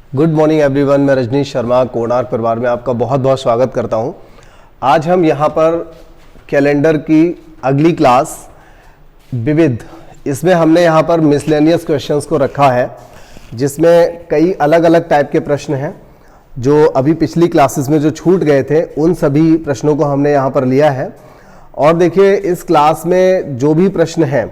Good morning everyone. मैं रजनीश शर्मा कोणार्क परिवार में आपका बहुत बहुत स्वागत करता हूं। आज हम यहां पर कैलेंडर की अगली क्लास विविध, इसमें हमने यहां पर मिसलेनियस क्वेश्चंस को रखा है, जिसमें कई अलग अलग टाइप के प्रश्न हैं जो अभी पिछली क्लासेस में जो छूट गए थे उन सभी प्रश्नों को हमने यहां पर लिया है। और देखिए, इस क्लास में जो भी प्रश्न हैं,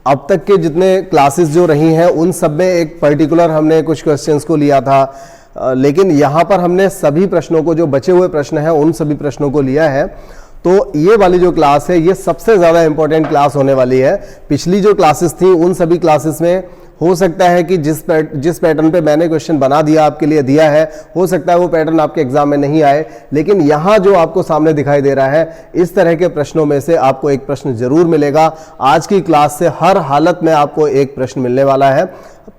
अब तक के जितने क्लासेस जो रही हैं उन सब में एक पर्टिकुलर हमने कुछ क्वेश्चंस को लिया था, लेकिन यहाँ पर हमने सभी प्रश्नों को, जो बचे हुए प्रश्न हैं उन सभी प्रश्नों को लिया है। तो ये वाली जो क्लास है ये सबसे ज़्यादा इंपॉर्टेंट क्लास होने वाली है। पिछली जो क्लासेस थी उन सभी क्लासेस में हो सकता है कि जिस पैटर्न पे मैंने क्वेश्चन बना दिया, आपके लिए दिया है, हो सकता है वो पैटर्न आपके एग्जाम में नहीं आए, लेकिन यहाँ जो आपको सामने दिखाई दे रहा है इस तरह के प्रश्नों में से आपको एक प्रश्न जरूर मिलेगा। आज की क्लास से हर हालत में आपको एक प्रश्न मिलने वाला है।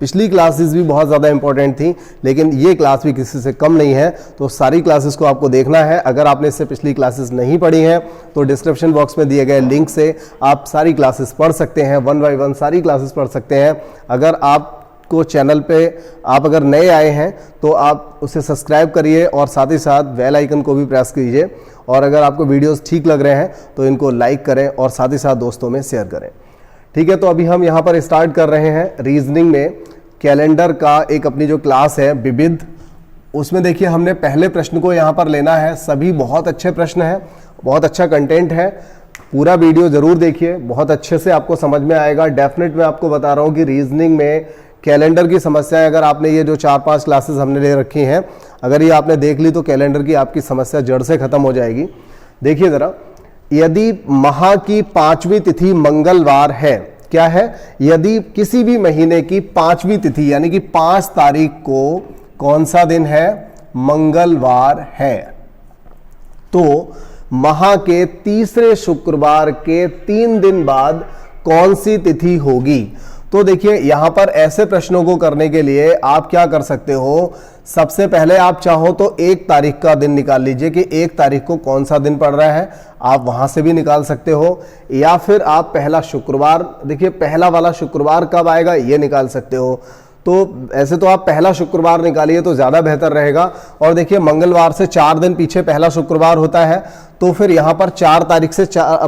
पिछली क्लासेस भी बहुत ज़्यादा इंपॉर्टेंट थी, लेकिन ये क्लास भी किसी से कम नहीं है। तो सारी क्लासेस को आपको देखना है। अगर आपने इससे पिछली क्लासेस नहीं पढ़ी हैं तो डिस्क्रिप्शन बॉक्स में दिए गए लिंक से आप सारी क्लासेस पढ़ सकते हैं, 1 बाय 1 सारी क्लासेस पढ़ सकते हैं। अगर आपको चैनल पे आप अगर नए आए हैं तो आप उसे सब्सक्राइब करिए और साथ ही साथ बेल आइकन को भी प्रेस कीजिए। और अगर आपको वीडियोस ठीक लग रहे हैं तो इनको लाइक करें और साथ ही साथ दोस्तों में शेयर करें। ठीक है, तो अभी हम यहाँ पर स्टार्ट कर रहे हैं रीजनिंग में कैलेंडर का एक अपनी जो क्लास है विविध, उसमें देखिए हमने पहले प्रश्न को यहाँ पर लेना है। सभी बहुत अच्छे प्रश्न हैं, बहुत अच्छा कंटेंट है। पूरा वीडियो जरूर देखिए, बहुत अच्छे से आपको समझ में आएगा। डेफिनेट मैं आपको बता रहा हूँ कि रीजनिंग में कैलेंडर की समस्याएं, अगर आपने ये जो 4-5 क्लासेस हमने ले रखी हैं, अगर ये आपने देख ली तो कैलेंडर की आपकी समस्या जड़ से खत्म हो जाएगी। देखिए जरा, यदि माह की 5वीं तिथि मंगलवार है, क्या है, यदि किसी भी महीने की 5वीं तिथि यानी कि 5 तारीख को कौन सा दिन है, मंगलवार है, तो माह के तीसरे शुक्रवार के 3 दिन बाद कौन सी तिथि होगी। तो देखिए, यहां पर ऐसे प्रश्नों को करने के लिए आप क्या कर सकते हो, सबसे पहले आप चाहो तो 1 तारीख का दिन निकाल लीजिए कि 1 तारीख को कौन सा दिन पड़ रहा है, आप वहां से भी निकाल सकते हो। या फिर आप पहला शुक्रवार, देखिए पहला वाला शुक्रवार कब आएगा ये निकाल सकते हो। तो ऐसे तो आप पहला शुक्रवार निकालिए तो ज़्यादा बेहतर रहेगा। और देखिए, मंगलवार से 4 दिन पीछे पहला शुक्रवार होता है, तो फिर यहाँ पर 4 तारीख से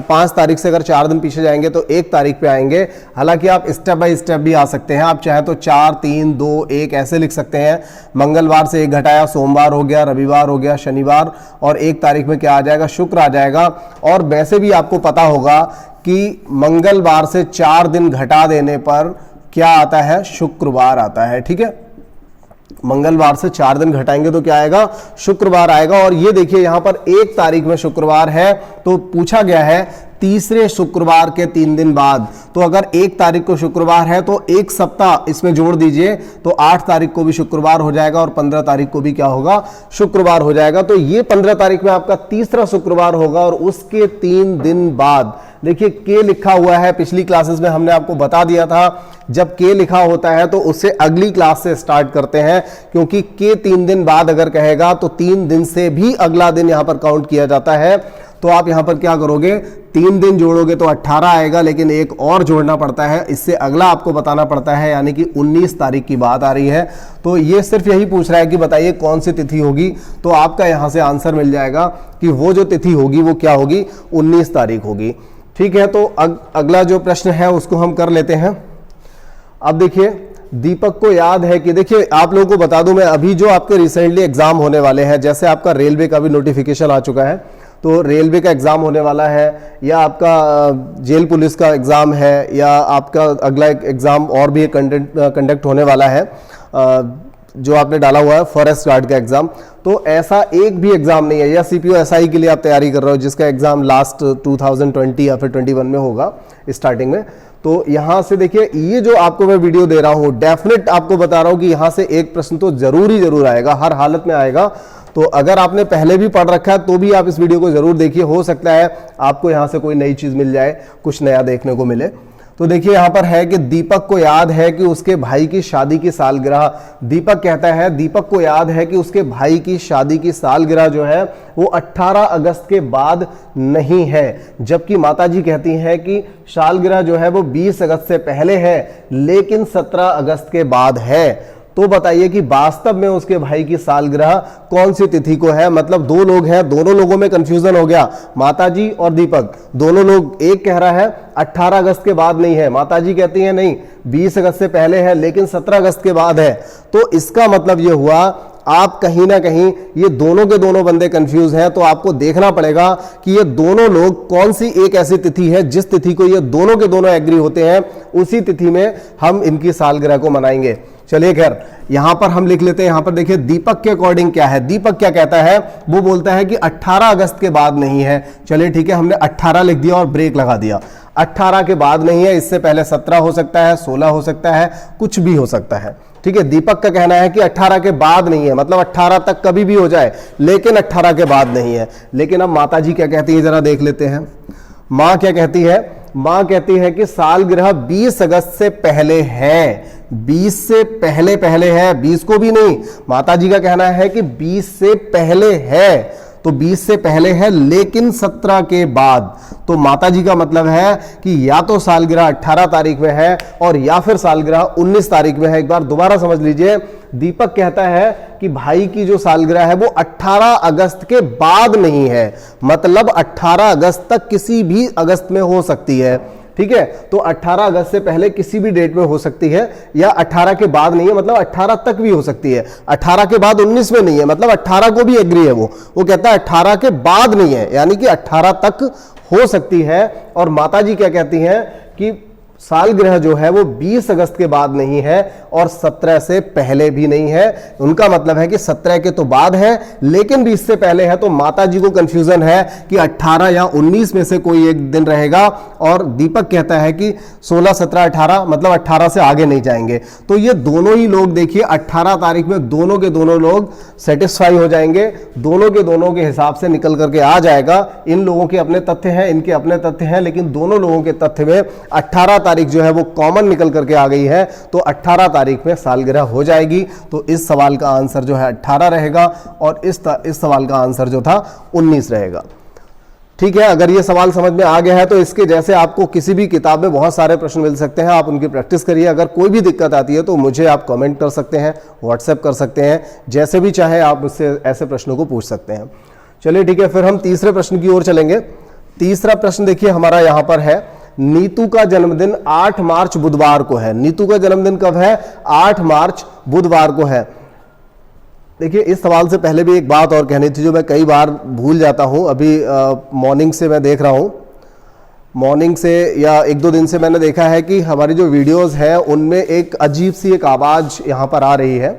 5 तारीख से अगर 4 दिन पीछे जाएंगे तो 1 तारीख पे आएंगे। हालांकि आप स्टेप बाय स्टेप भी आ सकते हैं, आप चाहे तो 4, 3, 2, 1 ऐसे लिख सकते हैं। मंगलवार से 1 घटाया, सोमवार हो गया, रविवार हो गया, शनिवार, और 1 तारीख में क्या आ जाएगा, शुक्र आ जाएगा। और वैसे भी आपको पता होगा कि मंगलवार से 4 दिन घटा देने पर क्या आता है, शुक्रवार आता है। ठीक है, मंगलवार से 4 दिन घटाएंगे तो क्या आएगा, शुक्रवार आएगा। और ये देखिए यहां पर 1 तारीख में शुक्रवार है, तो पूछा गया है तीसरे शुक्रवार के 3 दिन बाद। तो अगर 1 तारीख को शुक्रवार है तो 1 सप्ताह इसमें जोड़ दीजिए तो 8 तारीख को भी शुक्रवार हो जाएगा और 15 तारीख को भी क्या होगा, शुक्रवार हो जाएगा। तो ये 15 तारीख में आपका तीसरा शुक्रवार होगा। और उसके 3 दिन बाद देखिए के लिखा हुआ है, पिछली क्लासेस में हमने आपको बता दिया था, जब के लिखा होता है तो उससे अगली क्लास से स्टार्ट करते हैं, क्योंकि के 3 दिन बाद अगर कहेगा तो 3 दिन से भी अगला दिन यहां पर काउंट किया जाता है। तो आप यहां पर क्या करोगे, 3 दिन जोड़ोगे तो 18 आएगा, लेकिन एक और जोड़ना पड़ता है, इससे अगला आपको बताना पड़ता है, यानी कि 19 तारीख की बात आ रही है। तो ये सिर्फ यही पूछ रहा है कि बताइए कौन सी तिथि होगी, तो आपका यहां से आंसर मिल जाएगा कि वो जो तिथि होगी वो क्या होगी, 19 तारीख होगी। ठीक है, तो अगला जो प्रश्न है उसको हम कर लेते हैं। अब देखिए, दीपक को याद है कि, देखिए आप लोगों को बता दूं मैं, अभी जो आपके रिसेंटली एग्जाम होने वाले हैं, जैसे आपका रेलवे का भी नोटिफिकेशन आ चुका है, तो रेलवे का एग्जाम होने वाला है, या आपका जेल पुलिस का एग्जाम है, या आपका अगला एक एग्जाम और भी कंडक्ट होने वाला है, जो आपने डाला हुआ है फॉरेस्ट गार्ड का एग्जाम। तो ऐसा एक भी एग्जाम नहीं है, या सीपीओ एसआई के लिए आप तैयारी कर रहे हो जिसका एग्जाम लास्ट 2020 या फिर 21 में होगा स्टार्टिंग में। तो यहां से देखिए, ये जो आपको मैं वीडियो दे रहा हूं, डेफिनेट आपको बता रहा हूं कि यहां से एक प्रश्न तो जरूर आएगा, हर हालत में आएगा। तो अगर आपने पहले भी पढ़ रखा है तो भी आप इस वीडियो को जरूर देखिए, हो सकता है आपको यहां से कोई नई चीज मिल जाए, कुछ नया देखने को मिले। तो देखिए यहां पर है कि दीपक को याद है कि उसके भाई की शादी की सालगिरह, दीपक कहता है दीपक को याद है कि उसके भाई की शादी की सालगिरह जो है वो 18 अगस्त के बाद नहीं है, जबकि माताजी कहती हैं कि सालगिरह जो है वो 20 अगस्त से पहले है लेकिन 17 अगस्त के बाद है। तो बताइए कि वास्तव में उसके भाई की सालगिरह कौन सी तिथि को है। मतलब दो लोग हैं, दोनों लोगों में कंफ्यूजन हो गया, माताजी और दीपक दोनों लोग। एक कह रहा है 18 अगस्त के बाद नहीं है, माताजी कहती है नहीं 20 अगस्त से पहले है, लेकिन 17 अगस्त के बाद है। तो इसका मतलब ये हुआ आप कहीं ना कहीं ये दोनों के दोनों बंदे कंफ्यूज हैं। तो आपको देखना पड़ेगा कि ये दोनों लोग कौन सी एक ऐसी तिथि है जिस तिथि को ये दोनों के दोनों एग्री होते हैं, उसी तिथि में हम इनकी सालगिरह को मनाएंगे। चलिए खैर यहां पर हम लिख लेते हैं। यहां पर देखिए दीपक के अकॉर्डिंग क्या है, दीपक क्या कहता है, वो बोलता है कि 18 अगस्त के बाद नहीं है। चलिए ठीक है, हमने 18 लिख दिया और ब्रेक लगा दिया। 18 के बाद नहीं है, इससे पहले 17 हो सकता है, 16 हो सकता है, कुछ भी हो सकता है। ठीक है, दीपक का कहना है कि 18 के बाद नहीं है, मतलब 18 तक कभी भी हो जाए, लेकिन 18 के बाद नहीं है। लेकिन अब माताजी क्या कहती है जरा देख लेते हैं। मां क्या कहती है, मां कहती है कि सालगिरह 20 अगस्त से पहले है, 20 से पहले पहले है, 20 को भी नहीं। माताजी का कहना है कि 20 से पहले है, तो 20 से पहले है लेकिन 17 के बाद। तो माताजी का मतलब है कि या तो सालगिरह 18 तारीख में है और या फिर सालगिरह 19 तारीख में है। एक बार दोबारा समझ लीजिए, दीपक कहता है कि भाई की जो सालगिरह है वो 18 अगस्त के बाद नहीं है, मतलब 18 अगस्त तक किसी भी अगस्त में हो सकती है। ठीक है, तो 18 अगस्त से पहले किसी भी डेट में हो सकती है, या 18 के बाद नहीं है, मतलब 18 तक भी हो सकती है। 18 के बाद 19 में नहीं है, मतलब 18 को भी एग्री है वो कहता है 18 के बाद नहीं है, यानी कि 18 तक हो सकती है। और माताजी क्या कहती हैं कि सालगिरह जो है वो 20 अगस्त के बाद नहीं है और 17 से पहले भी नहीं है। उनका मतलब है कि 17 के तो बाद है लेकिन 20 से पहले है। तो माताजी को कंफ्यूजन है कि 18 या 19 में से कोई एक दिन रहेगा, और दीपक कहता है कि 16, 17, 18, मतलब 18 से आगे नहीं जाएंगे। तो ये दोनों ही लोग देखिए 18 तारीख में दोनों के दोनों लोग सेटिस्फाई हो जाएंगे, दोनों के दोनों के हिसाब से निकल करके आ जाएगा। इन लोगों के अपने तथ्य हैं, इनके अपने तथ्य हैं, लेकिन दोनों लोगों के तथ्य में 18 तारीख जो है वो कॉमन निकल करके आ गई है। तो 18 तारीख में सालगिरह हो जाएगी। तो इस सवाल का आंसर जो है 18 रहेगा और इस सवाल का आंसर जो था 19 रहेगा। ठीक है, अगर ये सवाल समझ में आ गया है तो इसके जैसे आपको किसी भी किताब में बहुत सारे प्रश्न मिल सकते हैं, आप उनकी प्रैक्टिस करिए। अगर कोई भी दिक्कत आती है तो मुझे आप कमेंट कर सकते हैं, व्हाट्सएप कर सकते हैं, जैसे भी चाहे आप मुझसे ऐसे प्रश्नों को पूछ सकते हैं। चलिए ठीक है, फिर हम तीसरे प्रश्न की ओर चलेंगे। तीसरा प्रश्न देखिए हमारा यहां पर है, नीतू का जन्मदिन 8 मार्च बुधवार को है। नीतू का जन्मदिन कब है? 8 मार्च बुधवार को है। देखिए इस सवाल से पहले भी एक बात और कहनी थी जो मैं कई बार भूल जाता हूं। अभी मॉर्निंग से मैं देख रहा हूं, मॉर्निंग से या 1-2 दिन से मैंने देखा है कि हमारी जो वीडियोस हैं उनमें एक अजीब सी एक आवाज़ यहाँ पर आ रही है।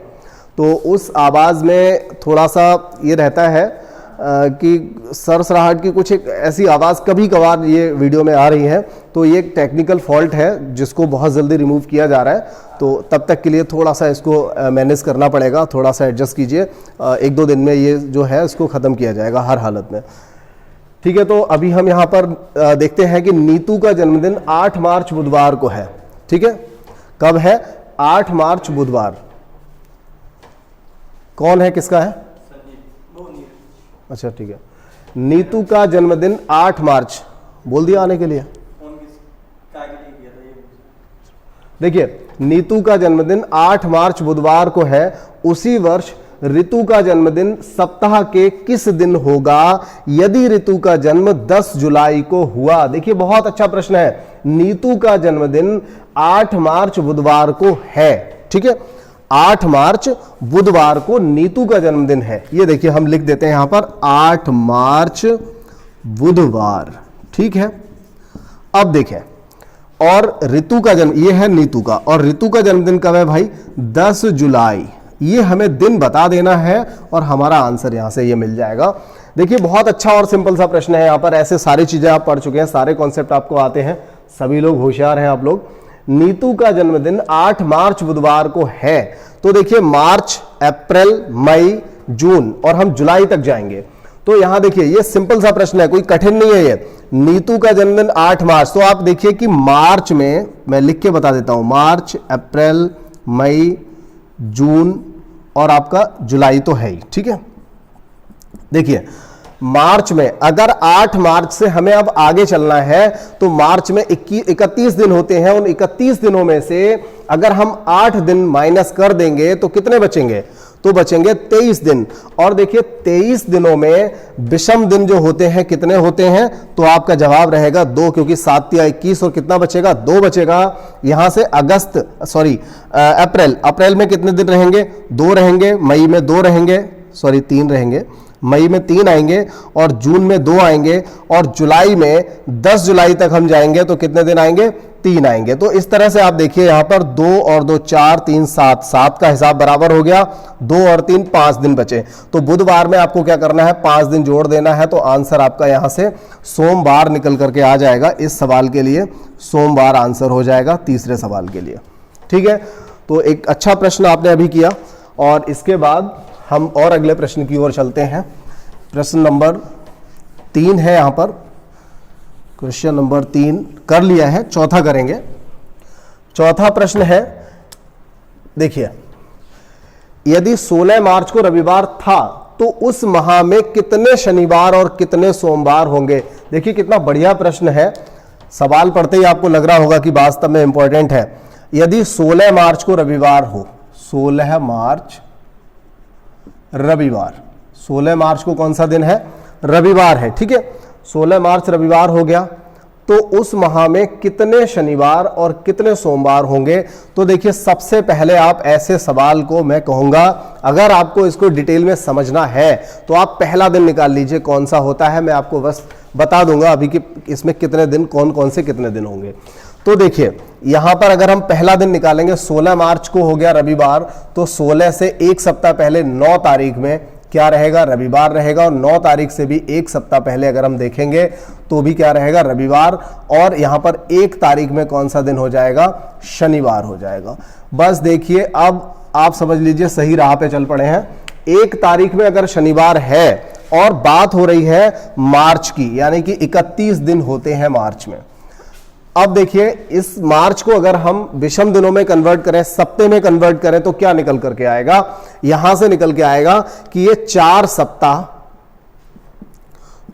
तो उस आवाज़ में थोड़ा सा ये रहता है कि सरसराहट की कुछ एक ऐसी आवाज़ कभी कभार ये वीडियो में आ रही है। तो ये एक टेक्निकल फॉल्ट है जिसको बहुत जल्दी रिमूव किया जा रहा है। तो तब तक के लिए थोड़ा सा इसको मैनेज करना पड़ेगा, थोड़ा सा एडजस्ट कीजिए। 1-2 दिन में ये जो है इसको ख़त्म किया जाएगा हर हालत में। ठीक है, तो अभी हम यहाँ पर देखते हैं कि नीतू का जन्मदिन 8 मार्च बुधवार को है। ठीक है, कब है? 8 मार्च बुधवार। कौन है, किसका है? अच्छा ठीक है, नीतू का जन्मदिन 8 मार्च। बोल दिया आने के लिए। देखिए नीतू का जन्मदिन 8 मार्च बुधवार को है। उसी वर्ष ऋतु का जन्मदिन सप्ताह के किस दिन होगा यदि ऋतु का जन्म 10 जुलाई को हुआ? देखिए बहुत अच्छा प्रश्न है। नीतू का जन्मदिन 8 मार्च बुधवार को है। ठीक है, 8 मार्च बुधवार को नीतू का जन्मदिन है। ये देखिए हम लिख देते हैं यहां पर 8 मार्च बुधवार। ठीक है, अब देखें, और ऋतु का जन्म, ये है नीतू का, और ऋतु का जन्मदिन कब है भाई? 10 जुलाई। ये हमें दिन बता देना है और हमारा आंसर यहां से ये मिल जाएगा। देखिए बहुत अच्छा और सिंपल सा प्रश्न है। यहां पर ऐसे सारी चीजें आप पढ़ चुके हैं, सारे कॉन्सेप्ट आपको आते हैं, सभी लोग होशियार हैं आप लोग। नीतू का जन्मदिन 8 मार्च बुधवार को है। तो देखिए मार्च, अप्रैल, मई, जून और हम जुलाई तक जाएंगे। तो यहां देखिए ये सिंपल सा प्रश्न है, कोई कठिन नहीं है ये। नीतू का जन्मदिन 8 मार्च, तो आप देखिए कि मार्च में, मैं लिख के बता देता हूं, मार्च, अप्रैल, मई, जून और आपका जुलाई तो है ही। ठीक है, देखिए मार्च में अगर 8 मार्च से हमें अब आगे चलना है तो मार्च में 31 दिन होते हैं। उन 31 दिनों में से अगर हम 8 दिन माइनस कर देंगे तो कितने बचेंगे, तो बचेंगे 23 दिन। और देखिए 23 दिनों में विषम दिन जो होते हैं कितने होते हैं, तो आपका जवाब रहेगा 2, क्योंकि 7 या 21 और कितना बचेगा, 2 बचेगा। यहां से अप्रैल में कितने दिन रहेंगे, 2 रहेंगे, मई में 2 रहेंगे, 3 रहेंगे, मई में 3 आएंगे और जून में 2 आएंगे और जुलाई में 10 जुलाई तक हम जाएंगे तो कितने दिन आएंगे, 3 आएंगे। तो इस तरह से आप देखिए यहां पर 2 और 2 4, 3 7, 7 का हिसाब बराबर हो गया, 2 और 3 5 दिन बचे। तो बुधवार में आपको क्या करना है, 5 दिन जोड़ देना है। तो आंसर आपका यहां से सोमवार निकल करके आ जाएगा। इस सवाल के लिए सोमवार आंसर हो जाएगा, तीसरे सवाल के लिए। ठीक है, तो एक अच्छा प्रश्न आपने अभी किया। और इसके बाद हम और अगले प्रश्न की ओर चलते हैं। प्रश्न नंबर 3 है, यहां पर क्वेश्चन नंबर 3 कर लिया है, चौथा करेंगे। चौथा प्रश्न है, देखिए यदि 16 मार्च को रविवार था तो उस माह में कितने शनिवार और कितने सोमवार होंगे। देखिए कितना बढ़िया प्रश्न है, सवाल पढ़ते ही आपको लग रहा होगा कि वास्तव में इंपॉर्टेंट है। यदि 16 मार्च को रविवार हो, 16 मार्च रविवार, 16 मार्च को कौन सा दिन है, रविवार है। ठीक है, 16 मार्च रविवार हो गया तो उस माह में कितने शनिवार और कितने सोमवार होंगे। तो देखिए सबसे पहले आप ऐसे सवाल को मैं कहूंगा, अगर आपको इसको डिटेल में समझना है तो आप पहला दिन निकाल लीजिए कौन सा होता है। मैं आपको बस बता दूंगा अभी कि इसमें कितने दिन, कौन कौन से कितने दिन होंगे। तो देखिए यहां पर अगर हम पहला दिन निकालेंगे, 16 मार्च को हो गया रविवार, तो 16 से एक सप्ताह पहले 9 तारीख में क्या रहेगा, रविवार रहेगा। और 9 तारीख से भी एक सप्ताह पहले अगर हम देखेंगे तो भी क्या रहेगा, रविवार। और यहां पर 1 तारीख में कौन सा दिन हो जाएगा, शनिवार हो जाएगा। बस देखिए अब आप समझ लीजिए सही राह पे चल पड़े हैं। 1 तारीख में अगर शनिवार है और बात हो रही है मार्च की, यानी कि 31 दिन होते हैं मार्च में। अब देखिए इस मार्च को अगर हम विषम दिनों में कन्वर्ट करें, सप्ताह में कन्वर्ट करें, तो क्या निकल करके आएगा, यहां से निकल के आएगा कि ये 4 सप्ताह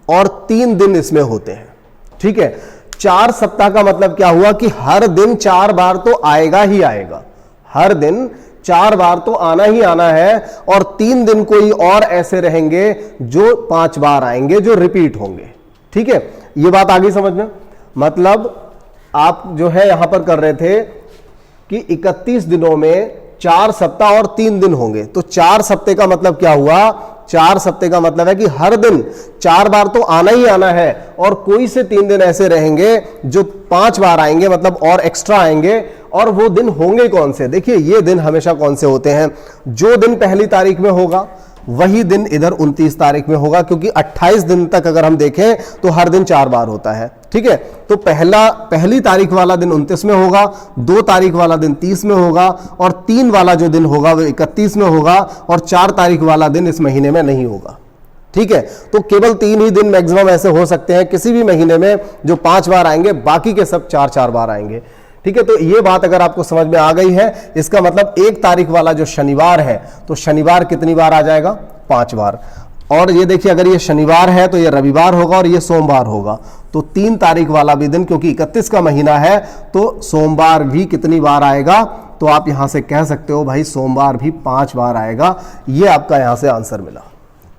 और 3 दिन इसमें होते हैं। ठीक है, 4 सप्ताह का मतलब क्या हुआ कि हर दिन 4 बार तो आएगा ही आएगा, हर दिन 4 बार तो आना ही आना है। और 3 दिन कोई और ऐसे रहेंगे जो 5 बार आएंगे, जो रिपीट होंगे। ठीक है, ये बात आगे समझ में, मतलब आप जो है यहां पर कर रहे थे कि 31 दिनों में 4 सप्ताह और 3 दिन होंगे। तो 4 सप्ताह का मतलब क्या हुआ, 4 सप्ताह का मतलब है कि हर दिन 4 बार तो आना ही आना है और कोई से 3 दिन ऐसे रहेंगे जो 5 बार आएंगे, मतलब और एक्स्ट्रा आएंगे। और वो दिन होंगे कौन से, देखिए ये दिन हमेशा कौन से होते हैं, जो दिन पहली तारीख में होगा वही दिन इधर 29 तारीख में होगा, क्योंकि 28 दिन तक अगर हम देखें तो हर दिन 4 बार होता है। ठीक है, तो पहली तारीख वाला दिन 29 में होगा, 2 तारीख वाला दिन 30 में होगा और 3 वाला जो दिन होगा वो 31 में होगा और 4 तारीख वाला दिन इस महीने में नहीं होगा। ठीक है, तो केवल 3 ही दिन मैक्सिमम ऐसे हो सकते हैं किसी भी महीने में जो 5 बार आएंगे, बाकी के सब 4-4 बार आएंगे। ठीक है, तो ये बात अगर आपको समझ में आ गई है, इसका मतलब 1 तारीख वाला जो शनिवार है, तो शनिवार कितनी बार आ जाएगा, 5 बार। और ये देखिए अगर ये शनिवार है तो ये रविवार होगा और ये सोमवार होगा। तो 3 तारीख वाला भी दिन, क्योंकि 31 का महीना है, तो सोमवार भी कितनी बार आएगा, तो आप यहां से कह सकते हो भाई सोमवार भी 5 बार आएगा। ये आपका यहां से आंसर मिला।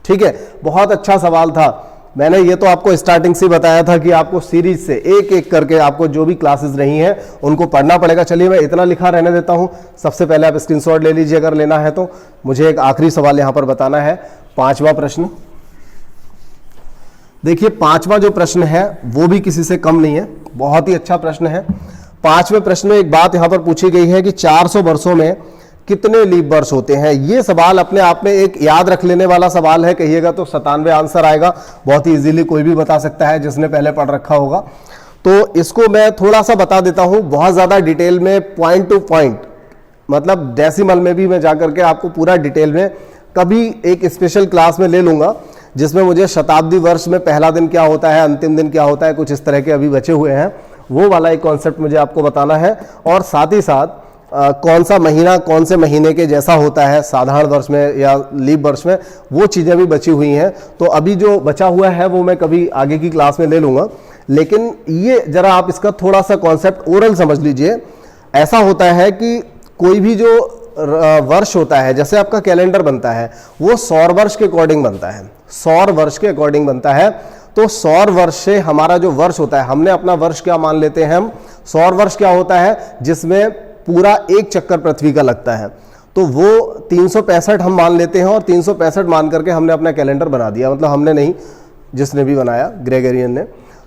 ठीक है, बहुत अच्छा सवाल था। मैंने ये तो आपको स्टार्टिंग से बताया था कि आपको सीरीज से एक एक करके आपको जो भी क्लासेस रही हैं उनको पढ़ना पड़ेगा। चलिए मैं इतना लिखा रहने देता हूं। सबसे पहले आप स्क्रीनशॉट ले लीजिए अगर लेना है तो। मुझे एक आखिरी सवाल यहां पर बताना है, 5वां प्रश्न। देखिए 5वां जो प्रश्न है वो भी किसी से कम नहीं है, बहुत ही अच्छा प्रश्न है। 5वें प्रश्न में एक बात यहां पर पूछी गई है कि 400 वर्षों में कितने लीप वर्ष होते हैं। ये सवाल अपने आप में एक याद रख लेने वाला सवाल है, कहिएगा तो 97 आंसर आएगा। बहुत ही इजीली कोई भी बता सकता है जिसने पहले पढ़ रखा होगा। तो इसको मैं थोड़ा सा बता देता हूं, बहुत ज्यादा डिटेल में, पॉइंट टू पॉइंट, मतलब डेसिमल में भी मैं जाकर के आपको पूरा डिटेल में कभी एक स्पेशल क्लास में ले लूंगा, जिसमें मुझे शताब्दी वर्ष में पहला दिन क्या होता है, अंतिम दिन क्या होता है, कुछ इस तरह के अभी बचे हुए हैं। वो वाला एक कॉन्सेप्ट मुझे आपको बताना है। और साथ ही साथ कौन सा महीना कौन से महीने के जैसा होता है साधारण वर्ष में या लीप वर्ष में, वो चीज़ें भी बची हुई हैं। तो अभी जो बचा हुआ है वो मैं कभी आगे की क्लास में ले लूँगा। लेकिन ये जरा आप इसका थोड़ा सा कॉन्सेप्ट ओरल समझ लीजिए। ऐसा होता है कि कोई भी जो वर्ष होता है, जैसे आपका कैलेंडर बनता है वो सौर वर्ष के अकॉर्डिंग बनता है, सौर वर्ष के अकॉर्डिंग बनता है। तो सौर वर्ष से हमारा जो वर्ष होता है, हमने अपना वर्ष क्या मान लेते हैं हम, सौर वर्ष क्या होता है जिसमें पूरा एक चक्कर पृथ्वी का लगता है, तो वो 365 हम मान लेते हैं और 365 मान करके हमने अपना कैलेंडर बना दिया। मतलब हमने नहीं, जिसने भी बनाया, ग्रेगोरियन ने।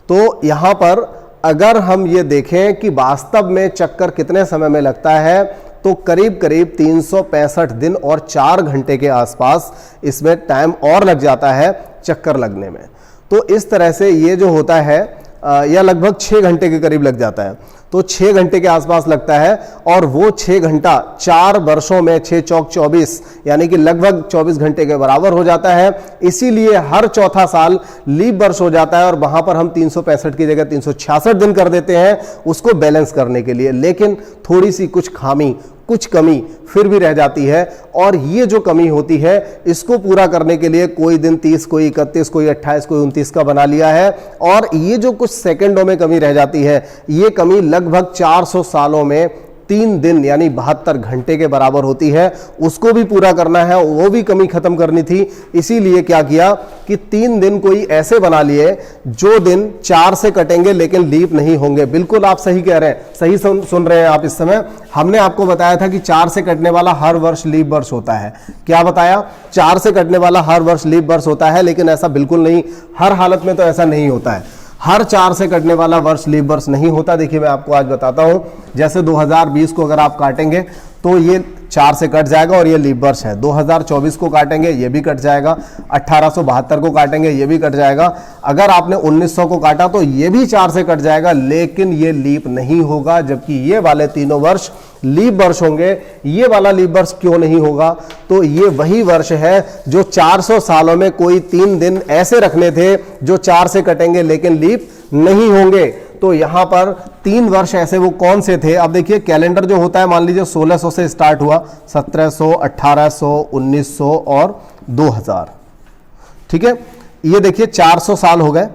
तो यहाँ पर अगर हम ये देखें कि वास्तव में चक्कर कितने समय में लगता है, तो करीब करीब 365 दिन और 4 घंटे के आसपास इसमें टाइम और लग जाता है चक्कर लगने में। तो इस तरह से ये जो होता है या लगभग 6 घंटे के करीब लग जाता है, तो 6 घंटे के आसपास लगता है। और वो 6 घंटा 4 वर्षों में 6 चौक 24 यानी कि लगभग 24 घंटे के बराबर हो जाता है। इसीलिए हर चौथा साल लीप वर्ष हो जाता है और वहां पर हम 365 की जगह 366 दिन कर देते हैं उसको बैलेंस करने के लिए। लेकिन थोड़ी सी कुछ कमी फिर भी रह जाती है, और ये जो कमी होती है इसको पूरा करने के लिए कोई दिन 30, कोई 31, कोई 28, कोई 29 का बना लिया है। और ये जो कुछ सेकंडों में कमी रह जाती है, ये कमी लगभग 400 सालों में 3 दिन यानी 72 घंटे के बराबर होती है। उसको भी पूरा करना है, वो भी कमी खत्म करनी थी। इसीलिए क्या किया कि 3 दिन कोई ऐसे बना लिए जो दिन 4 से कटेंगे लेकिन लीप नहीं होंगे। बिल्कुल आप सही कह रहे हैं, सही सुन रहे हैं आप इस समय। हमने आपको बताया था कि 4 से कटने वाला हर वर्ष लीप वर्ष होता है। क्या बताया? 4 से कटने वाला हर वर्ष लीप वर्ष होता है, लेकिन ऐसा बिल्कुल नहीं, हर हालत में तो ऐसा नहीं होता है। हर 4 से कटने वाला वर्ष लीप वर्ष नहीं होता। देखिए मैं आपको आज बताता हूं, जैसे 2020 को अगर आप काटेंगे तो ये 4 से कट जाएगा और ये लीप वर्ष है। 2024 को काटेंगे ये भी कट जाएगा, 1872 को काटेंगे ये भी कट जाएगा। अगर आपने 1900 को काटा तो ये भी 4 से कट जाएगा, लेकिन ये लीप नहीं होगा, जबकि ये वाले तीनों वर्ष लीप वर्ष होंगे। ये वाला लीप वर्ष क्यों नहीं होगा? तो ये वही वर्ष है जो 400 सालों में कोई 3 दिन ऐसे रखने थे जो 4 से कटेंगे लेकिन लीप नहीं होंगे। तो यहां पर 3 वर्ष ऐसे वो कौन से थे? अब देखिए कैलेंडर जो होता है, मान लीजिए 1600 से स्टार्ट हुआ, 1700, 1800, 1900 और 2000। ठीक है, ये देखिए 400 साल हो गए,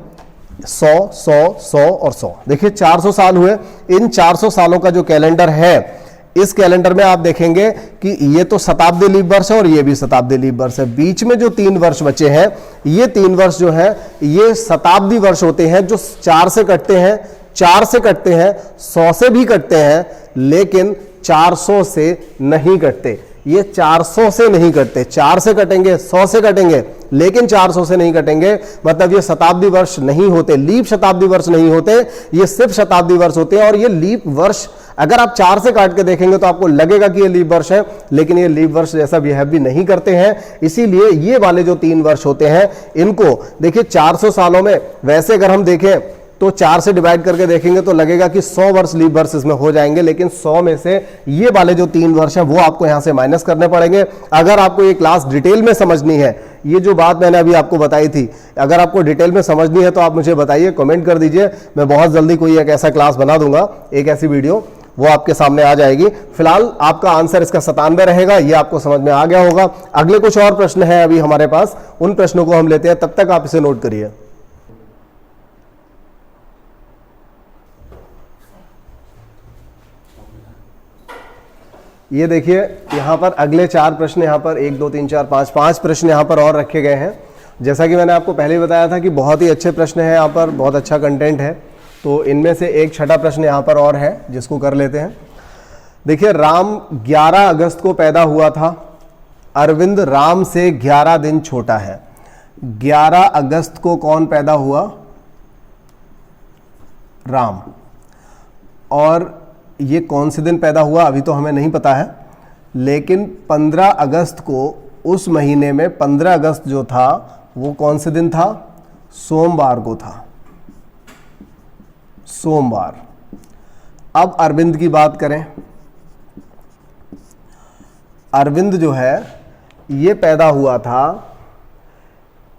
100, 100, 100 और 100। देखिए 400 साल हुए। इन 400 सालों का जो कैलेंडर है, इस कैलेंडर में आप देखेंगे कि ये तो शताब्दी लीप वर्ष है और ये भी शताब्दी लीप वर्ष है। बीच में जो 3 वर्ष बचे हैं, ये 3 वर्ष जो है ये शताब्दी वर्ष होते हैं, जो 4 से कटते हैं, 4 से कटते हैं, 100 से भी कटते हैं, लेकिन 400 से नहीं कटते। ये 400 से नहीं कटते, 4 से कटेंगे, 100 से कटेंगे, लेकिन 400 से नहीं कटेंगे। मतलब ये शताब्दी वर्ष नहीं होते, लीप शताब्दी वर्ष नहीं होते, ये सिर्फ शताब्दी वर्ष होते हैं। और ये लीप वर्ष अगर आप 4 से काट के देखेंगे तो आपको लगेगा कि ये लीप वर्ष है, लेकिन ये लीप वर्ष जैसा बिहेव भी नहीं करते हैं। इसीलिए ये वाले जो 3 वर्ष होते हैं, इनको देखिए 400 सालों में, वैसे अगर हम देखें तो 4 से डिवाइड करके देखेंगे तो लगेगा कि 100 वर्ष लीप वर्ष इसमें हो जाएंगे, लेकिन 100 में से ये वाले जो 3 वर्ष हैं वो आपको यहां से माइनस करने पड़ेंगे। अगर आपको ये क्लास डिटेल में समझनी है, ये जो बात मैंने अभी आपको बताई थी, अगर आपको डिटेल में समझनी है तो आप मुझे बताइए, कमेंट कर दीजिए। मैं बहुत जल्दी कोई एक ऐसा क्लास बना दूंगा, एक ऐसी वीडियो, वो आपके सामने आ जाएगी। फिलहाल आपका आंसर इसका 97 रहेगा, ये आपको समझ में आ गया होगा। अगले कुछ और प्रश्न हैं अभी हमारे पास, उन प्रश्नों को हम लेते हैं, तब तक आप इसे नोट करिए। ये देखिए यहां पर अगले 4 प्रश्न, यहां पर 1 2 3 4 5 प्रश्न यहां पर और रखे गए हैं। जैसा कि मैंने आपको पहले ही बताया था कि बहुत ही अच्छे प्रश्न हैं, यहां पर बहुत अच्छा कंटेंट है। तो इनमें से एक छठा प्रश्न यहां पर और है, जिसको कर लेते हैं। देखिए, राम 11 अगस्त को पैदा हुआ था, अरविंद राम से 11 दिन छोटा है। 11 अगस्त को कौन पैदा हुआ? राम। और ये कौन से दिन पैदा हुआ अभी तो हमें नहीं पता है, लेकिन 15 अगस्त को, उस महीने में 15 अगस्त जो था वो कौन से दिन था? सोमवार को था, सोमवार। अब अरविंद की बात करें, अरविंद जो है ये पैदा हुआ था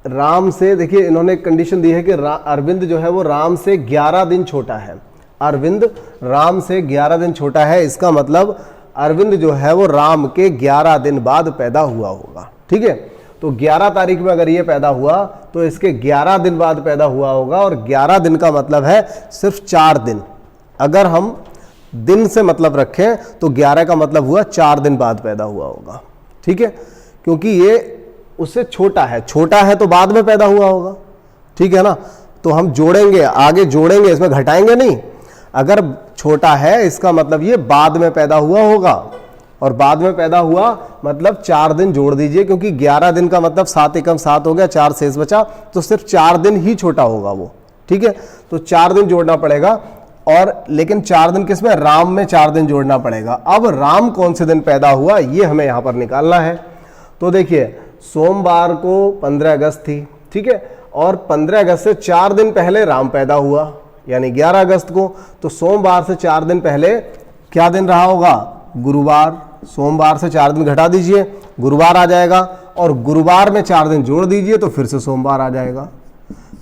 राम से। देखिए इन्होंने कंडीशन दी है कि अरविंद जो है वो राम से 11 दिन छोटा है। अरविंद राम से 11 दिन छोटा है, इसका मतलब अरविंद जो है वो राम के 11 दिन बाद पैदा हुआ होगा। ठीक है, तो 11 तारीख में अगर ये पैदा हुआ तो इसके 11 दिन बाद पैदा हुआ होगा, और 11 दिन का मतलब है सिर्फ 4 दिन। अगर हम दिन से मतलब रखें तो 11 का मतलब हुआ 4 दिन बाद पैदा हुआ होगा, ठीक है, क्योंकि ये उससे छोटा है तो बाद में पैदा हुआ होगा, ठीक है ना। तो हम जोड़ेंगे, आगे जोड़ेंगे, इसमें घटाएंगे नहीं। अगर छोटा है इसका मतलब ये बाद में पैदा हुआ होगा, और बाद में पैदा हुआ मतलब 4 दिन जोड़ दीजिए, क्योंकि 11 दिन का मतलब 7 एकम 7 हो गया, 4 शेष बचा, तो सिर्फ 4 दिन ही छोटा होगा वो, ठीक है। तो 4 दिन जोड़ना पड़ेगा, और लेकिन 4 दिन किसमें, राम में 4 दिन जोड़ना पड़ेगा। अब राम कौन से दिन पैदा हुआ ये हमें यहां पर निकालना है। तो देखिए सोमवार को 15 अगस्त थी, ठीक है, और 15 अगस्त से 4 दिन पहले राम पैदा हुआ, यानी 11 अगस्त को। तो सोमवार से 4 दिन पहले क्या दिन रहा होगा, गुरुवार। सोमवार से 4 दिन घटा दीजिए, गुरुवार आ जाएगा, और गुरुवार में 4 दिन जोड़ दीजिए तो फिर से सोमवार आ जाएगा।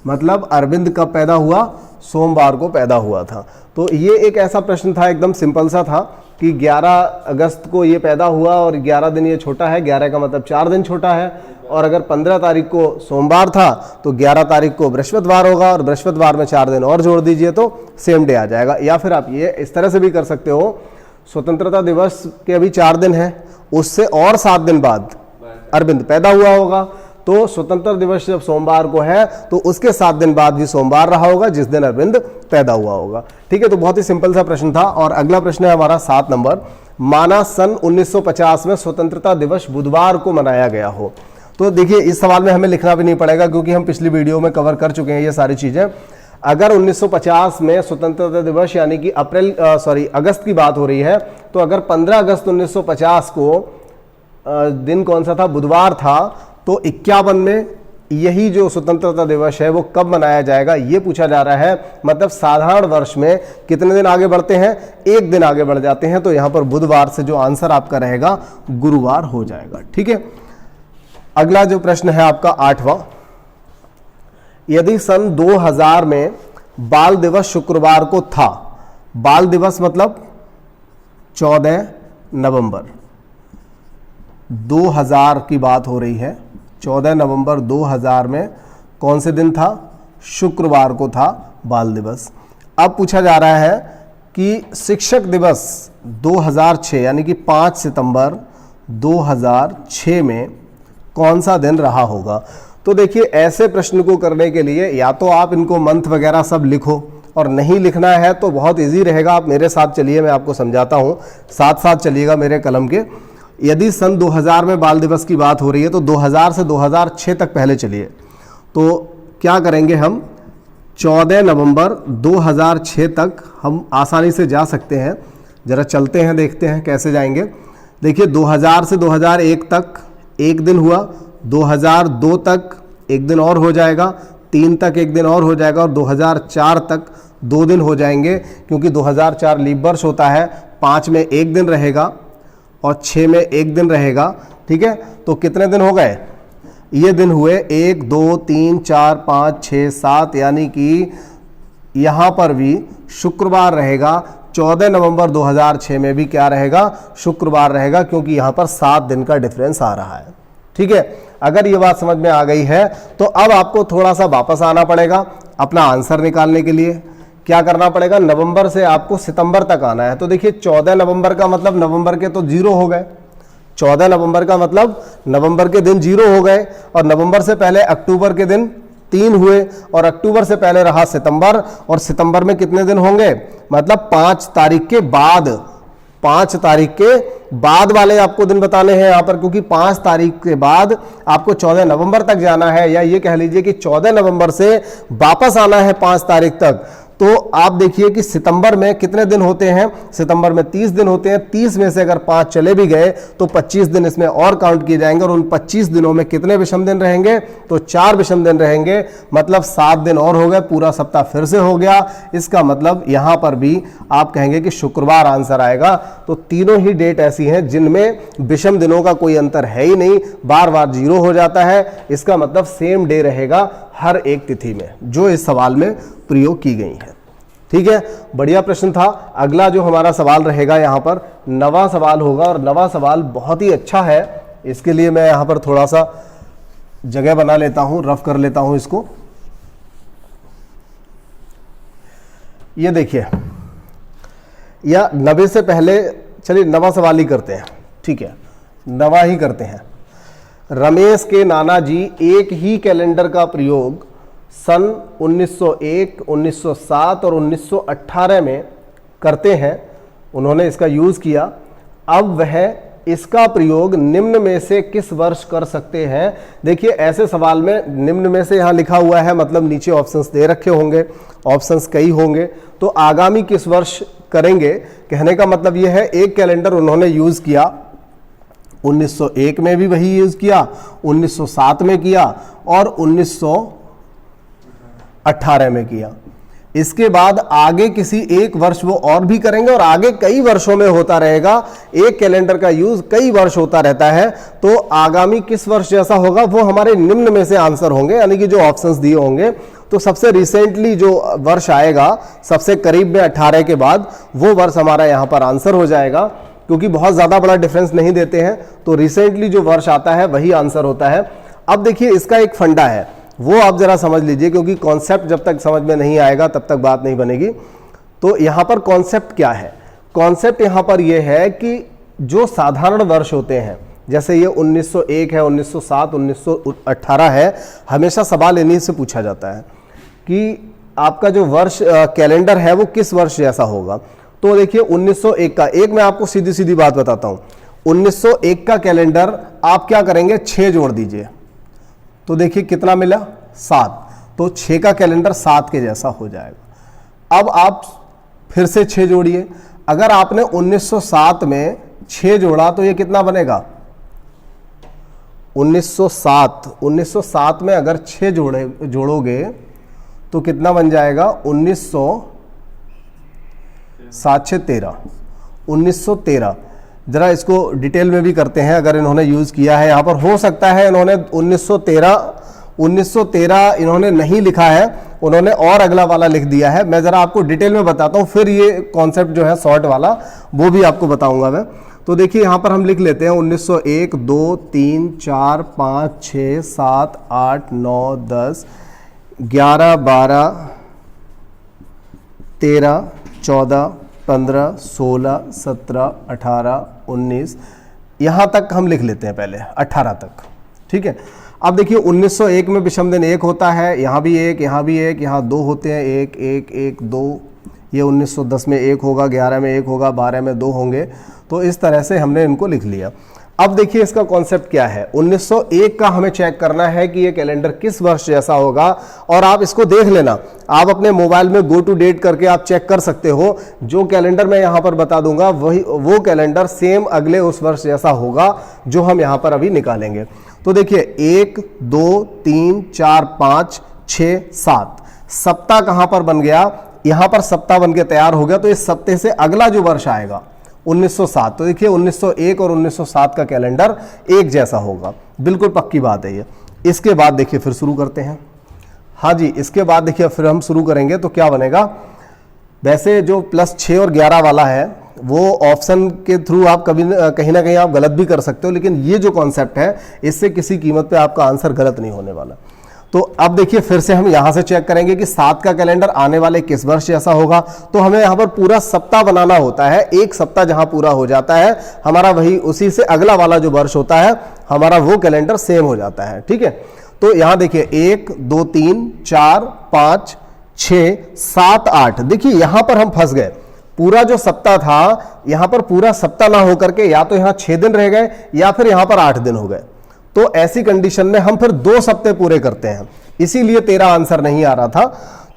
मतलब अरविंद कब पैदा हुआ, सोमवार को पैदा हुआ था। तो ये एक ऐसा प्रश्न था, एकदम सिंपल सा था कि 11 अगस्त को ये पैदा हुआ और 11 दिन ये छोटा है, 11 का मतलब 4 दिन छोटा है, और अगर 15 तारीख को सोमवार था तो 11 तारीख को बृहस्पतिवार होगा, और बृहस्पतिवार में 4 दिन और जोड़ दीजिए तो सेम डे आ जाएगा। या फिर आप ये इस तरह से भी कर सकते हो, स्वतंत्रता दिवस के अभी 4 दिन है, उससे और 7 दिन बाद अरविंद पैदा हुआ होगा, तो स्वतंत्रता दिवस जब सोमवार को है तो उसके 7 दिन बाद भी सोमवार रहा होगा जिस दिन अरविंद पैदा हुआ होगा, ठीक है। तो बहुत ही सिंपल सा प्रश्न था। और अगला प्रश्न है हमारा 7 नंबर, माना सन 1950 में स्वतंत्रता दिवस बुधवार को मनाया गया हो। तो देखिए इस सवाल में हमें लिखना भी नहीं पड़ेगा, क्योंकि हम पिछली वीडियो में कवर कर चुके हैं ये सारी चीजें। अगर 1950 में स्वतंत्रता दिवस यानी कि अगस्त की बात हो रही है, तो अगर 15 अगस्त 1950 को दिन कौन सा था, बुधवार था, तो 51 में यही जो स्वतंत्रता दिवस है वो कब मनाया जाएगा ये पूछा जा रहा है। मतलब साधारण वर्ष में कितने दिन आगे बढ़ते हैं, 1 दिन आगे बढ़ जाते हैं, तो यहां पर बुधवार से जो आंसर आपका रहेगा गुरुवार हो जाएगा, ठीक है। अगला जो प्रश्न है आपका 8वां, यदि सन 2000 में बाल दिवस शुक्रवार को था, बाल दिवस मतलब 14 नवंबर 2000 की बात हो रही है, 14 नवंबर 2000 में कौन से दिन था, शुक्रवार को था बाल दिवस। अब पूछा जा रहा है कि शिक्षक दिवस 2006 यानी कि 5 सितंबर 2006 में कौन सा दिन रहा होगा। तो देखिए ऐसे प्रश्न को करने के लिए या तो आप इनको मंथ वगैरह सब लिखो, और नहीं लिखना है तो बहुत इजी रहेगा, आप मेरे साथ चलिए, मैं आपको समझाता हूं, साथ साथ चलिएगा मेरे कलम के। यदि सन 2000 में बाल दिवस की बात हो रही है तो 2000 से 2006 तक पहले चलिए। तो क्या करेंगे हम, 14 नवंबर 2006 तक हम आसानी से जा सकते हैं। जरा चलते हैं, देखते हैं कैसे जाएंगे। देखिए 2000 से 2001 तक 1 दिन हुआ, 2002 तक 1 दिन और हो जाएगा, 3 तक 1 दिन और हो जाएगा, और 2004 तक 2 दिन हो जाएंगे, क्योंकि 2004 लीप वर्ष होता है। 5 में 1 दिन रहेगा और 6 में 1 दिन रहेगा, ठीक है। तो कितने दिन हो गए, ये दिन हुए 1 2 3 4 5 6 7, यानी कि यहां पर भी शुक्रवार रहेगा। 14 नवंबर 2006 में भी क्या रहेगा, शुक्रवार रहेगा, क्योंकि यहां पर 7 दिन का डिफरेंस आ रहा है, ठीक है। अगर ये बात समझ में आ गई है तो अब आपको थोड़ा सा वापस आना पड़ेगा अपना आंसर निकालने के लिए। क्या करना पड़ेगा, नवंबर से आपको सितंबर तक आना है। तो देखिए 14 नवंबर का मतलब नवंबर के तो 0 हो गए, 14 नवंबर का मतलब नवंबर के दिन 0 हो गए, और नवंबर से पहले अक्टूबर के दिन 3 हुए, और अक्टूबर से पहले रहा सितंबर, और सितंबर में कितने दिन होंगे, मतलब 5 तारीख के बाद, 5 तारीख के बाद वाले आपको दिन बताने हैं यहाँ पर, क्योंकि 5 तारीख के बाद आपको 14 नवंबर तक जाना है, या ये कह लीजिए कि 14 नवंबर से वापस आना है 5 तारीख तक। तो आप देखिए कि सितंबर में कितने दिन होते हैं, सितंबर में 30 दिन होते हैं। 30 में से अगर 5 चले भी गए तो 25 दिन इसमें और काउंट किए जाएंगे, और उन 25 दिनों में कितने विषम दिन रहेंगे, तो 4 विषम दिन रहेंगे, मतलब 7 दिन और हो गए, पूरा सप्ताह फिर से हो गया। इसका मतलब यहां पर भी आप कहेंगे कि शुक्रवार आंसर आएगा। तो तीनों ही डेट ऐसी हैं जिनमें विषम दिनों का कोई अंतर है ही नहीं, बार बार 0 हो जाता है। इसका मतलब सेम डे रहेगा हर एक तिथि में, जो इस सवाल में प्रयोग की गई है, ठीक है। बढ़िया प्रश्न था। अगला जो हमारा सवाल रहेगा यहाँ पर 9वां सवाल होगा, और 9वां सवाल बहुत ही अच्छा है। इसके लिए मैं यहाँ पर थोड़ा सा जगह बना लेता हूँ, रफ कर लेता हूँ इसको। ये देखिए या नवे से पहले, चलिए नवा सवाल ही करते हैं, ठीक है, नवा ही करते हैं। रमेश के नाना जी एक ही कैलेंडर का प्रयोग सन 1901, 1907 और 1918 में करते हैं। उन्होंने इसका यूज़ किया। अब वह इसका प्रयोग निम्न में से किस वर्ष कर सकते हैं? देखिए ऐसे सवाल में निम्न में से यहाँ लिखा हुआ है, मतलब नीचे ऑप्शंस दे रखे होंगे, ऑप्शंस कई होंगे, तो आगामी किस वर्ष करेंगे, कहने का मतलब यह है एक कैलेंडर उन्होंने यूज़ किया, 1901 में भी वही यूज़ किया, 1907 में किया और 1918 में किया। इसके बाद आगे किसी एक वर्ष वो और भी करेंगे और आगे कई वर्षों में होता रहेगा। एक कैलेंडर का यूज कई वर्ष होता रहता है, तो आगामी किस वर्ष जैसा होगा वो हमारे निम्न में से आंसर होंगे, यानी कि जो ऑप्शंस दिए होंगे। तो सबसे रिसेंटली जो वर्ष आएगा सबसे करीब में 18 के बाद, वो वर्ष हमारा यहाँ पर आंसर हो जाएगा, क्योंकि बहुत ज़्यादा बड़ा डिफरेंस नहीं देते हैं, तो रिसेंटली जो वर्ष आता है वही आंसर होता है। अब देखिए इसका एक फंडा है, वो आप जरा समझ लीजिए, क्योंकि कॉन्सेप्ट जब तक समझ में नहीं आएगा तब तक बात नहीं बनेगी। तो यहाँ पर कॉन्सेप्ट क्या है? कॉन्सेप्ट यहाँ पर यह है कि जो साधारण वर्ष होते हैं, जैसे ये 1901 है, 1907, 1918 है, हमेशा सवाल इन्हीं से पूछा जाता है कि आपका जो वर्ष कैलेंडर है वो किस वर्ष जैसा होगा। तो देखिए 1901 का, एक मैं आपको सीधी सीधी बात बताता हूँ, 1901 का कैलेंडर आप क्या करेंगे, 6 जोड़ दीजिए, तो देखिए कितना मिला, 7, तो 6 का कैलेंडर 7 के जैसा हो जाएगा। अब आप फिर से 6 जोड़िए, अगर आपने 1907 में 6 जोड़ा तो ये कितना बनेगा, 1907 में अगर 6 जोड़ोगे तो कितना बन जाएगा, 1913। जरा इसको डिटेल में भी करते हैं, अगर इन्होंने यूज़ किया है यहाँ पर, हो सकता है इन्होंने 1913 इन्होंने नहीं लिखा है, उन्होंने और अगला वाला लिख दिया है। मैं ज़रा आपको डिटेल में बताता हूँ, फिर ये कॉन्सेप्ट जो है शॉर्ट वाला वो भी आपको बताऊँगा मैं। तो देखिए यहाँ पर हम लिख लेते हैं 1901, 2, 3, 4, 5, 6, 7, 8, 9, 10, 11, 12, 13, 14, 15, 16, 17, 18, 19, यहाँ तक हम लिख लेते हैं पहले, 18 तक, ठीक है। अब देखिए 1901 में विषम दिन 1 होता है, यहाँ भी 1, यहाँ भी 1, यहाँ 2 होते हैं, 1, 1, 1, 2, ये 1910 में 1 होगा, 11 में 1 होगा, 12 में 2 होंगे, तो इस तरह से हमने इनको लिख लिया। अब देखिए इसका कॉन्सेप्ट क्या है, 1901 का हमें चेक करना है कि ये कैलेंडर किस वर्ष जैसा होगा, और आप इसको देख लेना, आप अपने मोबाइल में गो टू डेट करके आप चेक कर सकते हो। जो कैलेंडर मैं यहाँ पर बता दूंगा वो कैलेंडर सेम अगले उस वर्ष जैसा होगा जो हम यहाँ पर अभी निकालेंगे। तो देखिए 1, 2, 3, 4, 5, 6, 7, सप्ताह कहाँ पर बन गया, यहाँ पर सप्ताह बन के तैयार हो गया, तो इस सप्ताह से अगला जो वर्ष आएगा 1907, तो देखिए 1901 और 1907 का कैलेंडर एक जैसा होगा, बिल्कुल पक्की बात है ये। इसके बाद देखिए फिर शुरू करते हैं, हाँ जी, इसके बाद देखिए फिर हम शुरू करेंगे तो क्या बनेगा। वैसे जो +6 और 11 वाला है वो ऑप्शन के थ्रू आप कभी कहीं ना कहीं आप गलत भी कर सकते हो, लेकिन ये जो कॉन्सेप्ट है इससे किसी कीमत पे आपका आंसर गलत नहीं होने वाला। तो अब देखिए फिर से हम यहाँ से चेक करेंगे कि 7 का कैलेंडर आने वाले किस वर्ष जैसा होगा। तो हमें यहाँ पर पूरा सप्ताह बनाना होता है, एक सप्ताह जहाँ पूरा हो जाता है हमारा, वही उसी से अगला वाला जो वर्ष होता है हमारा वो कैलेंडर सेम हो जाता है, ठीक है। तो यहाँ देखिए 1, 2, 3, 4, 5, 6, 7, 8, देखिए यहाँ पर हम फंस गए। पूरा जो सप्ताह था यहाँ पर पूरा सप्ताह ना होकर के या तो यहाँ 6 दिन रह गए या फिर यहाँ पर 8 दिन हो गए। तो ऐसी कंडीशन में हम फिर 2 सप्ताह पूरे करते हैं, इसीलिए 13 आंसर नहीं आ रहा था।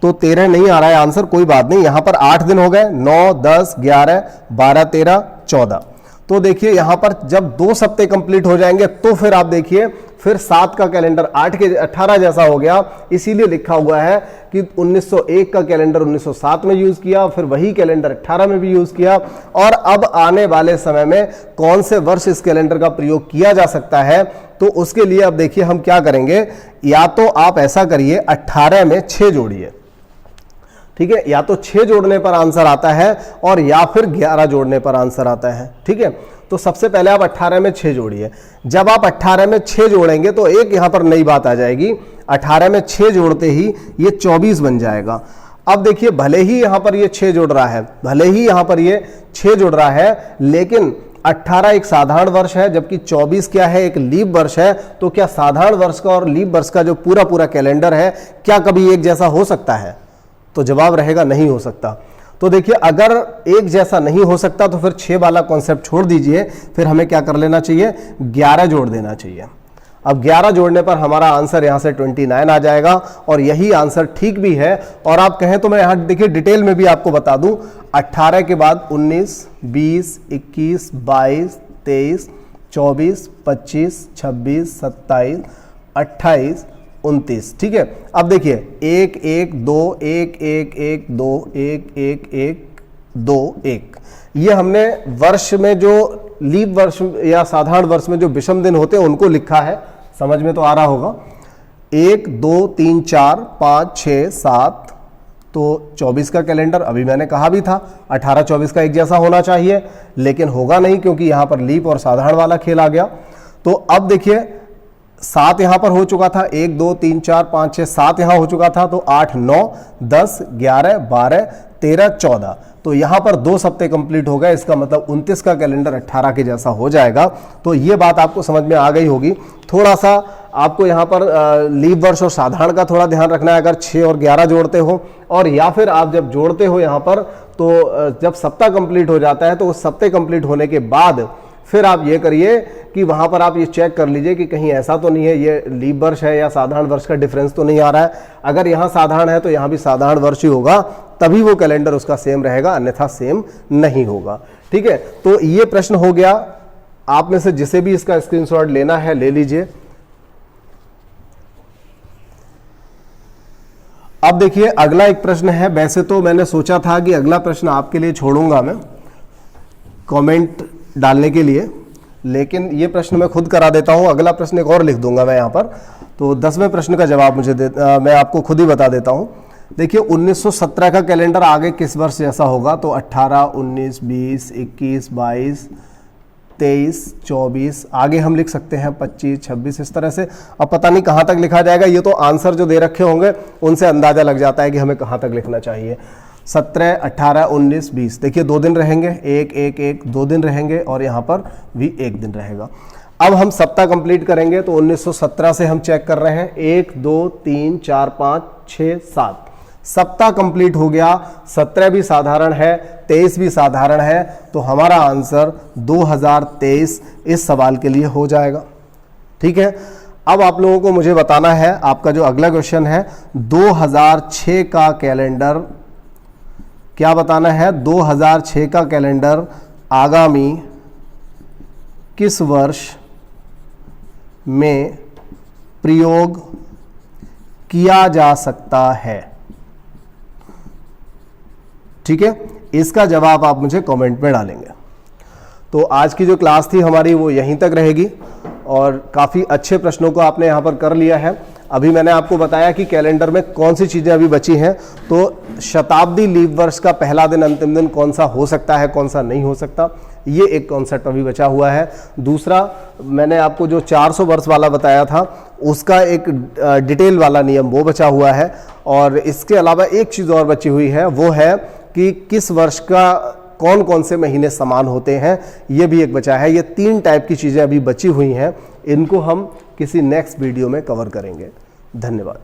तो 13 नहीं आ रहा है आंसर, कोई बात नहीं, यहां पर 8 दिन हो गए, 9, 10, 11, 12, 13, 14। तो देखिए यहां पर जब 2 सप्ताह कंप्लीट हो जाएंगे तो फिर आप देखिए फिर 7 का कैलेंडर 18 जैसा हो गया, इसीलिए लिखा हुआ है कि 1901 का कैलेंडर 1907 में यूज किया, फिर वही कैलेंडर 18 में भी यूज किया। और अब आने वाले समय में कौन से वर्ष इस कैलेंडर का प्रयोग किया जा सकता है, तो उसके लिए अब देखिए हम क्या करेंगे। या तो आप ऐसा करिए 18 में 6 जोड़िए, ठीक है, या तो 6 जोड़ने पर आंसर आता है और या फिर 11 जोड़ने पर आंसर आता है, ठीक है। तो सबसे पहले आप 18 में 6 जोड़िए। जब आप 18 में 6 जोड़ेंगे तो एक यहां पर नई बात आ जाएगी, 18 में 6 जोड़ते ही ये 24 बन जाएगा। अब देखिए भले ही यहां पर ये 6 जुड़ रहा है, भले ही यहां पर ये 6 जुड़ रहा है, लेकिन 18 एक साधारण वर्ष है जबकि 24 क्या है, एक लीप वर्ष है। तो क्या साधारण वर्ष का और लीप वर्ष का जो पूरा पूरा कैलेंडर है क्या कभी एक जैसा हो सकता है? तो जवाब रहेगा नहीं हो सकता। तो देखिए अगर एक जैसा नहीं हो सकता तो फिर 6 वाला कॉन्सेप्ट छोड़ दीजिए, फिर हमें क्या कर लेना चाहिए, 11 जोड़ देना चाहिए। अब 11 जोड़ने पर हमारा आंसर यहां से 29 आ जाएगा और यही आंसर ठीक भी है। और आप कहें तो मैं यहां देखिए डिटेल में भी आपको बता दूं, 18 के बाद 19, 20, 21, 22, 23, 24, 25, 26, 27, 28, 29। ठीक है, अब देखिए 1 1 2 1 1 1 2 1 1 1 2 1, ये हमने वर्ष में जो लीप वर्ष या साधारण वर्ष में जो विषम दिन होते हैं उनको लिखा है, समझ में तो आ रहा होगा। 1 2 3 4 5 6 7, तो 24 का कैलेंडर अभी मैंने कहा भी था 18 24 का एक जैसा होना चाहिए, लेकिन होगा नहीं क्योंकि यहां पर लीप और साधारण वाला खेल आ गया। तो अब देखिए 7 यहां पर हो चुका था, 1 2 3 4 5 6 7 यहां हो चुका था, तो 8 9 10 11 12 13 14, तो यहां पर 2 सप्ताह कंप्लीट हो गए। इसका मतलब 29 का कैलेंडर 18 के जैसा हो जाएगा। तो ये बात आपको समझ में आ गई होगी। थोड़ा सा आपको यहां पर लीप वर्ष और साधारण का थोड़ा ध्यान रखना है, अगर 6 और 11 जोड़ते हो, और या फिर आप जब जोड़ते हो यहां पर, तो जब सप्ताह कंप्लीट हो जाता है तो उस सप्ताह कंप्लीट होने के बाद फिर आप ये करिए कि वहां पर आप ये चेक कर लीजिए कि कहीं ऐसा तो नहीं है ये लीप वर्ष है या साधारण वर्ष का डिफरेंस तो नहीं आ रहा है। अगर यहां साधारण है तो यहां भी साधारण वर्ष ही होगा, तभी वो कैलेंडर उसका सेम रहेगा, अन्यथा सेम नहीं होगा। ठीक है, तो ये प्रश्न हो गया। आप में से जिसे भी इसका स्क्रीनशॉट लेना है ले लीजिए। अब देखिए अगला एक प्रश्न है। वैसे तो मैंने सोचा था कि अगला प्रश्न आपके लिए छोड़ूंगा मैं कमेंट डालने के लिए, लेकिन ये प्रश्न मैं खुद करा देता हूं। अगला प्रश्न एक और लिख दूंगा मैं यहां पर। तो 10वें प्रश्न का जवाब मैं आपको खुद ही बता देता हूं। देखिए 1917 का कैलेंडर आगे किस वर्ष जैसा होगा, तो 18 19 20 21 22 23 24, आगे हम लिख सकते हैं 25 26, इस तरह से। अब पता नहीं कहां तक लिखा जाएगा, ये तो आंसर जो दे रखे होंगे उनसे अंदाजा लग जाता है कि हमें कहां तक लिखना चाहिए। 17 18 19 20, देखिए 2 दिन रहेंगे, 1 1 1 2 दिन रहेंगे, और यहाँ पर भी 1 दिन रहेगा। अब हम सप्ताह कंप्लीट करेंगे, तो 1917 से हम चेक कर रहे हैं, 1 2 3 4 5 6 7, सप्ताह कंप्लीट हो गया। 17 भी साधारण है, 23 भी साधारण है, तो हमारा आंसर 2023 इस सवाल के लिए हो जाएगा। ठीक है, अब आप लोगों को मुझे बताना है, आपका जो अगला क्वेश्चन है 2006 का कैलेंडर, क्या बताना है, 2006 का कैलेंडर आगामी किस वर्ष में प्रयोग किया जा सकता है। ठीक है, इसका जवाब आप मुझे कमेंट में डालेंगे। तो आज की जो क्लास थी हमारी वो यहीं तक रहेगी, और काफ़ी अच्छे प्रश्नों को आपने यहाँ पर कर लिया है। अभी मैंने आपको बताया कि कैलेंडर में कौन सी चीज़ें अभी बची हैं। तो शताब्दी लीप वर्ष का पहला दिन अंतिम दिन कौन सा हो सकता है, कौन सा नहीं हो सकता, ये एक कॉन्सेप्ट अभी बचा हुआ है। दूसरा, मैंने आपको जो 400 वर्ष वाला बताया था उसका एक डिटेल वाला नियम वो बचा हुआ है। और इसके अलावा एक चीज़ और बची हुई है, वो है कि किस वर्ष का कौन कौन से महीने समान होते हैं, ये भी एक बचा है। ये 3 टाइप की चीज़ें अभी बची हुई हैं, इनको हम किसी नेक्स्ट वीडियो में कवर करेंगे। धन्यवाद।